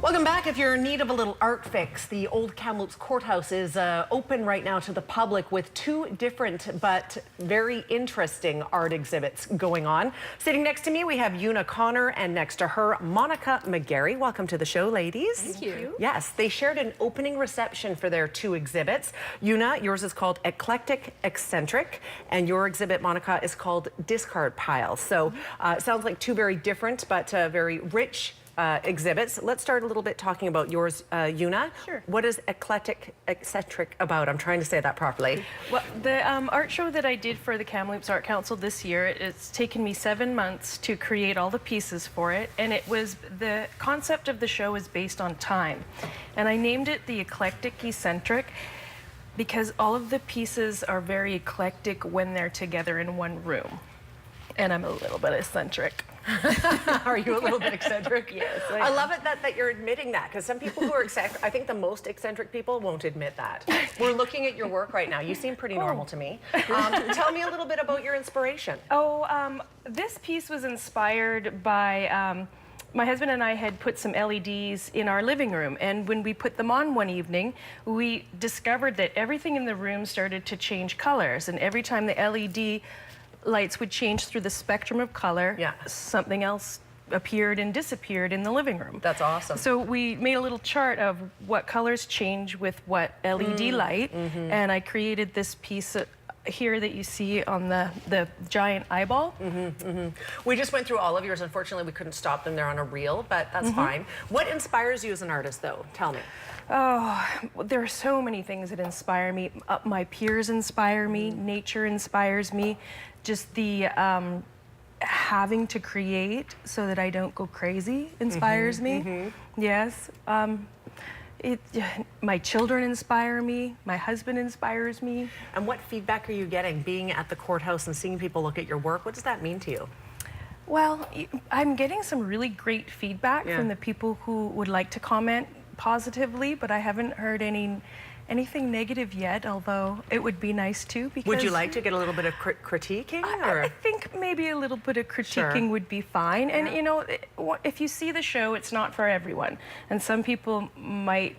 Welcome back. If you're in need of a little art fix, the old Kamloops Courthouse is open right now to the public with two different but very interesting art exhibits going on. Sitting next to me, we have Una Connor, and next to her, Monica McGarry. Welcome to the show, ladies. Thank you. Yes, they shared an opening reception for their two exhibits. Una, yours is called Eclectic Eccentric, and your exhibit, Monica, is called Discard Piles. So it sounds like two very different but very rich exhibits. Let's start a little bit talking about yours, Una. Sure. What is Eclectic Eccentric about? I'm trying to say that properly. Well, the art show that I did for the Kamloops Art Council this year, it's taken me 7 months to create all the pieces for it, and the concept of the show is based on time. And I named it the Eclectic Eccentric because all of the pieces are very eclectic when they're together in one room. And I'm a little bit eccentric. Are you a little bit eccentric? Yes. I love it that you're admitting that, because some people who are eccentric, I think the most eccentric people won't admit that. We're looking at your work right now. You seem pretty normal to me. Tell me a little bit about your inspiration. This piece was inspired by my husband and I had put some LEDs in our living room, and when we put them on one evening, we discovered that everything in the room started to change colors, and every time the LED lights would change through the spectrum of color, something else appeared and disappeared in the living room. That's awesome. So we made a little chart of what colors change with what LED light, and I created this piece here that you see on the giant eyeball. We just went through all of yours. Unfortunately, we couldn't stop them there on a reel, but that's fine. What inspires you as an artist, though? Tell me. Oh, there are so many things that inspire me. My peers inspire me. Nature inspires me. Just the having to create so that I don't go crazy inspires me. Yes. My children inspire me. My husband inspires me. And what feedback are you getting being at the courthouse and seeing people look at your work? What does that mean to you? Well, I'm getting some really great feedback from the people who would like to comment positively, but I haven't heard anything negative yet, although it would be nice to. Because would you like to get a little bit of critiquing? I think maybe a little bit of critiquing would be fine. And you know, if you see the show, it's not for everyone. And some people might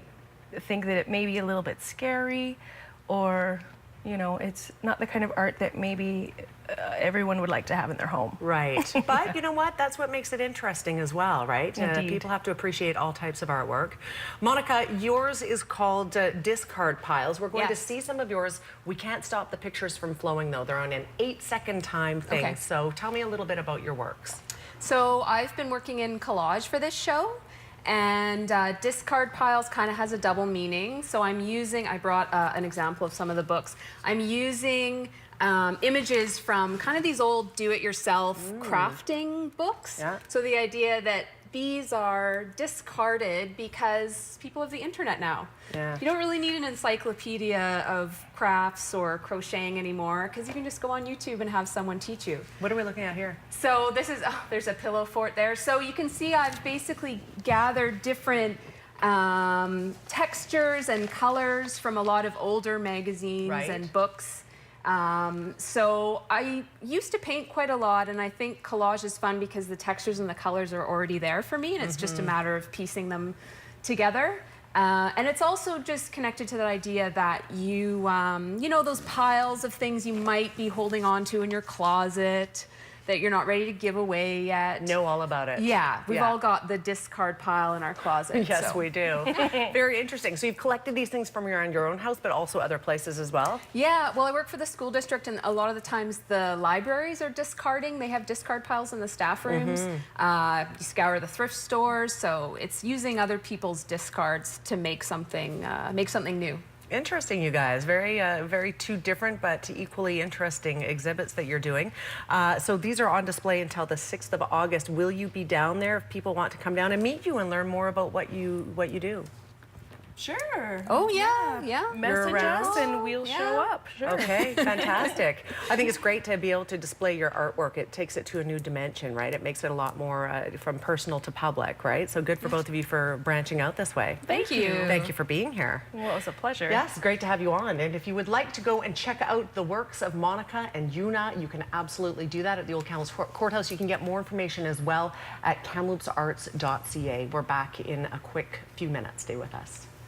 think that it may be a little bit scary, or you know, it's not the kind of art that maybe everyone would like to have in their home. Right. But you know what? That's what makes it interesting as well, right? People have to appreciate all types of artwork. Monica, yours is called Discard Piles. We're going to see some of yours. We can't stop the pictures from flowing, though. They're on an 8-second time thing. Okay. So tell me a little bit about your works. So I've been working in collage for this show. And discard piles kind of has a double meaning. So I brought an example of some of the books. I'm using images from kind of these old do-it-yourself crafting books. So the idea that these are discarded because people have the internet now. You don't really need an encyclopedia of crafts or crocheting anymore, because you can just go on YouTube and have someone teach you. What are we looking at here? So this is, there's a pillow fort there. So you can see I've basically gathered different textures and colors from a lot of older magazines and books. So I used to paint quite a lot, and I think collage is fun because the textures and the colors are already there for me, and it's just a matter of piecing them together. And it's also just connected to that idea that you know, those piles of things you might be holding on to in your closet that you're not ready to give away yet. Know all about it. Yeah, we've all got the discard pile in our closet. Yes, we do. Very interesting. So you've collected these things from your own house, but also other places as well? Yeah, well, I work for the school district, and a lot of the times the libraries are discarding. They have discard piles in the staff rooms. You scour the thrift stores, so it's using other people's discards to make something new. Interesting, you guys. Very two different but equally interesting exhibits that you're doing. So these are on display until the 6th of August. Will you be down there if people want to come down and meet you and learn more about what you do? Sure. Oh, yeah. Message us and we'll show up. Sure. Okay, fantastic. I think it's great to be able to display your artwork. It takes it to a new dimension, right? It makes it a lot more from personal to public, right? So good for both of you for branching out this way. Thank you. Thank you for being here. Well, it was a pleasure. Yes, great to have you on. And if you would like to go and check out the works of Monica and Una, you can absolutely do that at the Old Kamloops Courthouse. You can get more information as well at kamloopsarts.ca. We're back in a quick few minutes. Stay with us.